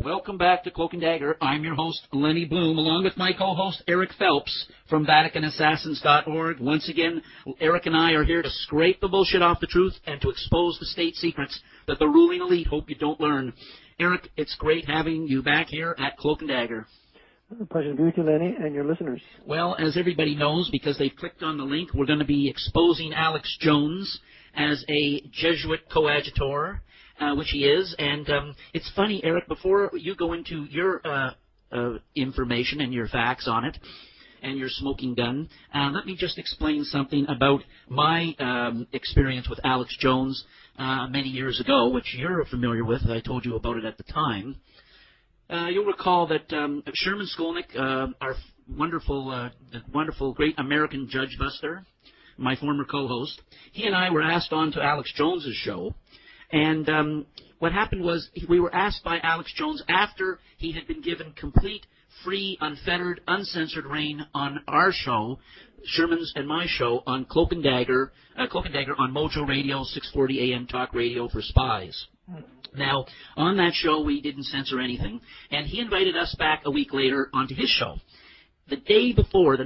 Welcome back to Cloak and Dagger. I'm your host, Lenny Bloom, along with my co-host, Eric Phelps from VaticanAssassins.org. Once again, Eric and I are here to scrape the bullshit off the truth and to expose the state secrets that the ruling elite hope you don't learn. Eric, it's great having you back here at Cloak and Dagger. A pleasure to be with you, Lenny, and your listeners. Well, as everybody knows, because they've clicked on the link, we're going to be exposing Alex Jones as a Jesuit coadjutor. Which he is, and it's funny, Eric, before you go into your information and your facts on it, and your smoking gun, let me just explain something about my experience with Alex Jones many years ago, which you're familiar with. I told you about it at the time. You'll recall that Sherman Skolnick, our wonderful, great American judge buster, my former co-host, he and I were asked on to Alex Jones's show. And what happened was we were asked by Alex Jones after he had been given complete, free, unfettered, uncensored reign on our show, Sherman's and my show, on Cloak and Dagger on Mojo Radio, 640 AM talk radio for spies. Now, on that show, we didn't censor anything, and he invited us back a week later onto his show. The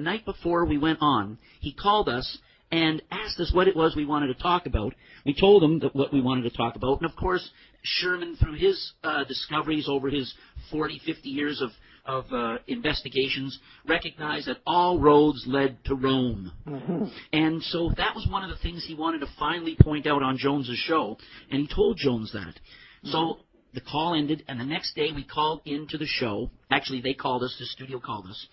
night before we went on, he called us and asked us what it was we wanted to talk about. We told him what we wanted to talk about, and of course, Sherman, through his discoveries over his 40, 50 years of investigations, recognized that all roads led to Rome. Mm-hmm. And so that was one of the things he wanted to finally point out on Jones's show, and he told Jones that. Mm-hmm. So the call ended, and the next day we called into the show. Actually, they called us, the studio called us.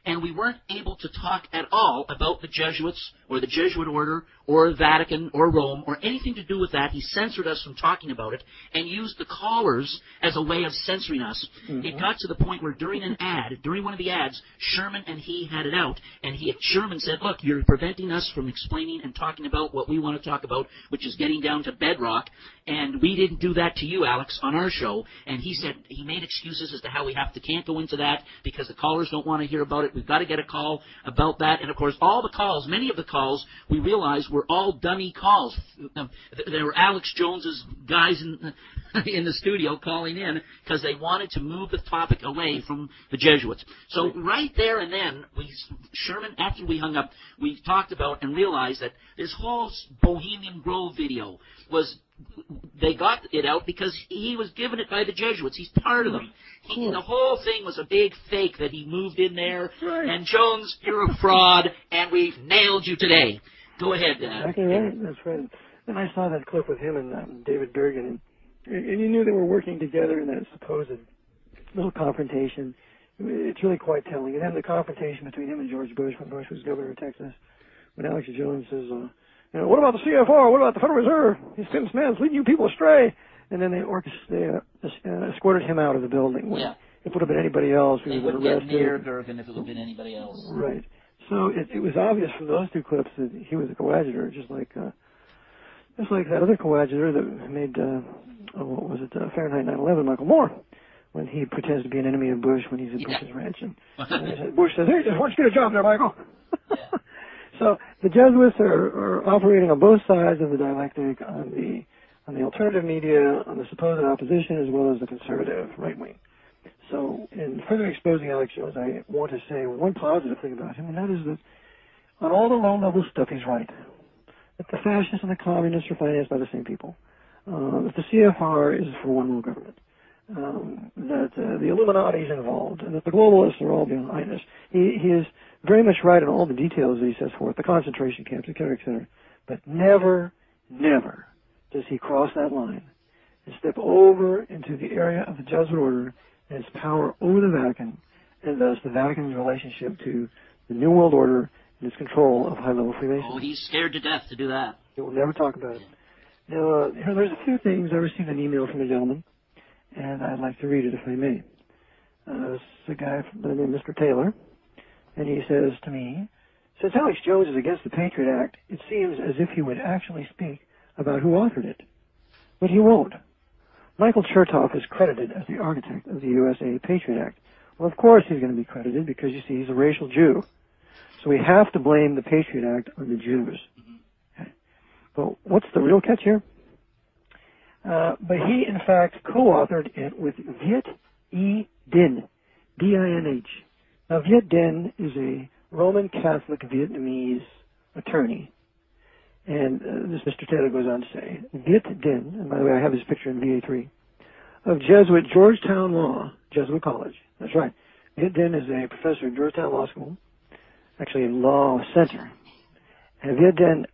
And we weren't able to talk at all about the Jesuits or the Jesuit order or Vatican or Rome or anything to do with that. He censored us from talking about it and used the callers as a way of censoring us. Mm-hmm. It got to the point where during one of the ads, Sherman and he had it out. And Sherman said, look, you're preventing us from explaining and talking about what we want to talk about, which is getting down to bedrock. And we didn't do that to you, Alex, on our show. And he said he made excuses as to how we can't go into that because the callers don't want to hear about it. We've got to get a call about that. And, of course, many of the calls, we realized were all dummy calls. There were Alex Jones's guys in the studio calling in because they wanted to move the topic away from the Jesuits. So right there and then, Sherman, after we hung up, we talked about and realized that this whole Bohemian Grove video they got it out because he was given it by the Jesuits. He's part of them. The whole thing was a big fake that he moved in there. Right. And Jones, you're a fraud, and we've nailed you today. Go ahead. Exactly right. That's right. And I saw that clip with him and David Bergen, and you knew they were working together in that supposed little confrontation. It's really quite telling. And then the confrontation between him and George Bush when Bush was governor of Texas, when Alex Jones says, what about the CFR? What about the Federal Reserve? These famous men leading you people astray. And then they escorted him out of the building. Yeah. If it would have been anybody else, they wouldn't get near Bergen if it would have been anybody else. Right. So it was obvious from those two clips that he was a coadjutor, just like that other coadjutor that made Fahrenheit 9/11, Michael Moore, when he pretends to be an enemy of Bush when he's at Bush's ranch, and Bush says, "Hey, just why don't you get a job there, Michael?" Yeah. So the Jesuits are operating on both sides of the dialectic, on the alternative media, on the supposed opposition, as well as the conservative right wing. So in further exposing Alex Jones, I want to say one positive thing about him, and that is that on all the low-level stuff, he's right. That the fascists and the communists are financed by the same people. That the CFR is for one world government. That the Illuminati is involved, and that the globalists are all behind us. He is very much right in all the details that he sets forth, the concentration camps, et cetera, but never does he cross that line and step over into the area of the Jesuit order and its power over the Vatican, and thus the Vatican's relationship to the New World Order and its control of high-level Freemasonry. Oh, he's scared to death to do that. He will never talk about it. Now, there's a few things. I received an email from a gentleman, and I'd like to read it if I may. It's a guy named Mr. Taylor, and he says to me, since Alex Jones is against the Patriot Act, it seems as if he would actually speak about who authored it. But he won't. Michael Chertoff is credited as the architect of the USA Patriot Act. Well, of course he's going to be credited because, you see, he's a racial Jew. So we have to blame the Patriot Act on the Jews. Okay. But what's the real catch here? But he, in fact, co-authored it with Viet E. Dinh, D-I-N-H. Now, Viet Dinh is a Roman Catholic Vietnamese attorney. And this Mr. Taylor goes on to say, Viet Dinh, and by the way, I have his picture in VA3, of Jesuit Georgetown Law, Jesuit College. That's right. Viet Dinh is a professor at Georgetown Law School, actually a law center. And Viet Dinh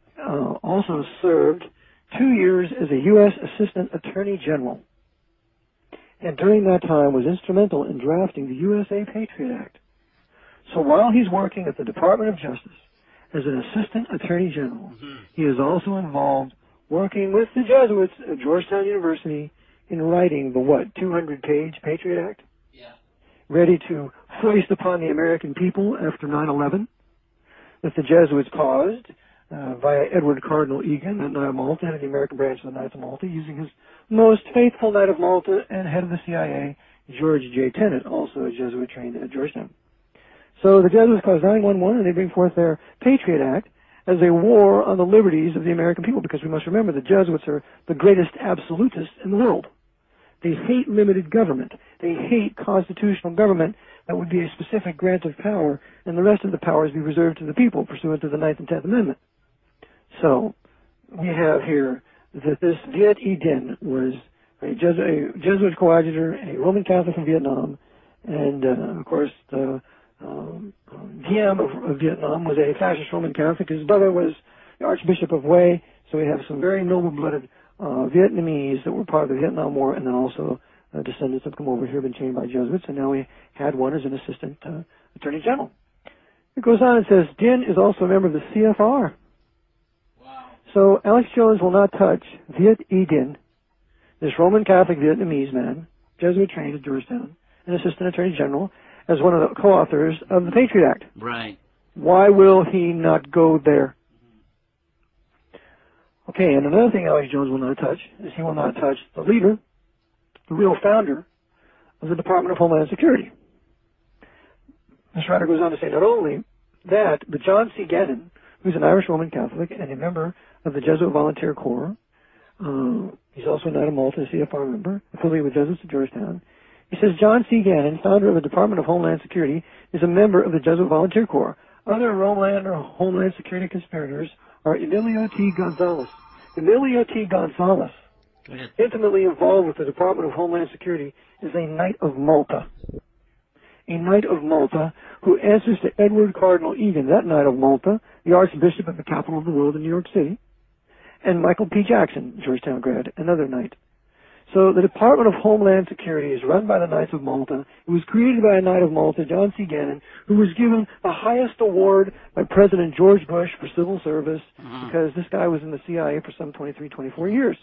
also served 2 years as a U.S. Assistant Attorney General. And during that time was instrumental in drafting the USA Patriot Act. So while he's working at the Department of Justice as an Assistant Attorney General, he is also involved working with the Jesuits at Georgetown University in writing the, 200-page Patriot Act? Yeah. Ready to foist upon the American people after 9/11 that the Jesuits caused via Edward Cardinal Egan at Knight of Malta, head of the American branch of the Knights of Malta, using his most faithful Knight of Malta and head of the CIA, George J. Tenet, also a Jesuit trained at Georgetown. So the Jesuits caused 9/11, and they bring forth their Patriot Act as a war on the liberties of the American people, because we must remember the Jesuits are the greatest absolutists in the world. They hate limited government. They hate constitutional government that would be a specific grant of power, and the rest of the powers be reserved to the people pursuant to the 9th and 10th Amendment. So we have here that this Viet E. Dinh was a Jesuit coadjutor, a Roman Catholic from Vietnam, and of course the Diem of Vietnam was a fascist Roman Catholic. His brother was the Archbishop of Hue, so we have some very noble-blooded Vietnamese that were part of the Vietnam War, and then also descendants have come over here, been trained by Jesuits, and now we had one as an Assistant Attorney General. It goes on and says, Dinh is also a member of the CFR. Wow. So Alex Jones will not touch Viet E. Dinh, this Roman Catholic Vietnamese man, Jesuit trained at Georgetown, an Assistant Attorney General, as one of the co-authors of the Patriot Act. Right. Why will he not go there? Okay, and another thing Alex Jones will not touch is he will not touch the leader, the real founder of the Department of Homeland Security. This writer goes on to say not only that, but John C. Gannon, who's an Irish Roman Catholic and a member of the Jesuit Volunteer Corps, he's also a Knight of Malta, a CFR member, affiliated with Jesuits at Georgetown. He says John C. Gannon, founder of the Department of Homeland Security, is a member of the Jesuit Volunteer Corps. Other Homeland Security conspirators are Emilio T. Gonzalez. Emilio T. Gonzalez, intimately involved with the Department of Homeland Security, is a Knight of Malta. A Knight of Malta who answers to Edward Cardinal Egan, that Knight of Malta, the Archbishop of the capital of the world in New York City, and Michael P. Jackson, Georgetown grad, another Knight. So the Department of Homeland Security is run by the Knights of Malta. It was created by a Knight of Malta, John C. Gannon, who was given the highest award by President George Bush for civil service because this guy was in the CIA for some 23, 24 years.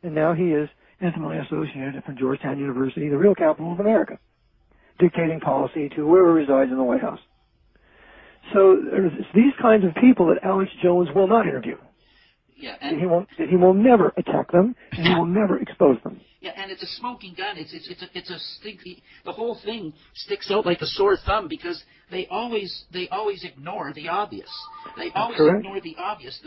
And now he is intimately associated with Georgetown University, the real capital of America, dictating policy to whoever resides in the White House. So it's these kinds of people that Alex Jones will not interview. Yeah, and he will never attack them, and he will never expose them. Yeah, and it's a smoking gun. It's a stinky. The whole thing sticks out like a sore thumb because they always ignore the obvious. They always ignore the obvious.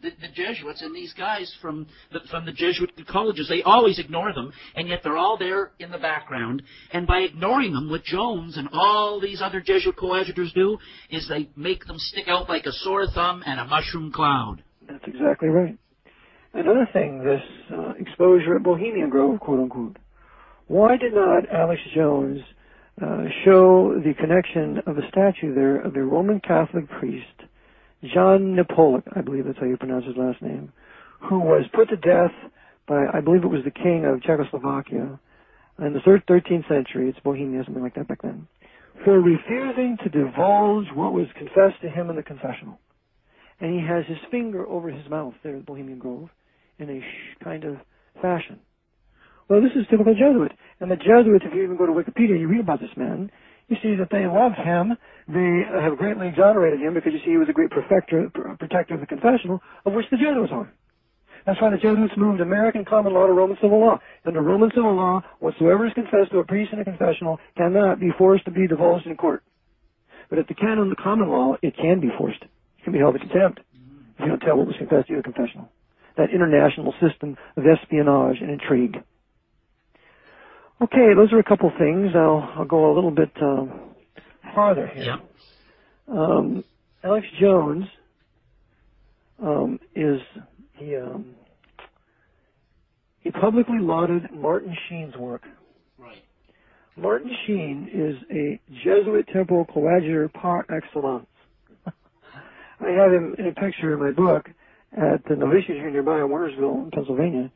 The Jesuits and these guys from the Jesuit colleges, they always ignore them, and yet they're all there in the background. And by ignoring them, what Jones and all these other Jesuit coadjutors do is they make them stick out like a sore thumb and a mushroom cloud. That's exactly right. Another thing, this exposure at Bohemian Grove, quote-unquote. Why did not Alex Jones show the connection of a statue there of a Roman Catholic priest, Jan Nepolik, I believe that's how you pronounce his last name, who was put to death by, I believe it was the king of Czechoslovakia in the 13th century, it's Bohemia, something like that back then, for refusing to divulge what was confessed to him in the confessional. And he has his finger over his mouth there at Bohemian Grove in a kind of fashion. Well, this is typical Jesuit. And the Jesuits, if you even go to Wikipedia, you read about this man, you see that they love him. They have greatly exonerated him because you see he was a great protector of the confessional, of which the Jesuits are. That's why the Jesuits moved American common law to Roman civil law. Under Roman civil law, whatsoever is confessed to a priest in a confessional cannot be forced to be divulged in court. But at the canon of the common law, it can be forced. It can be held in contempt if you don't tell what was confessed to you in a confessional. That international system of espionage and intrigue. Okay, those are a couple things. I'll go a little bit farther here. Yeah. Alex Jones he publicly lauded Martin Sheen's work. Right. Martin Sheen is a Jesuit temporal coadjutor par excellence. I have him in a picture in my book at the novitiate here nearby in Warnersville, Pennsylvania.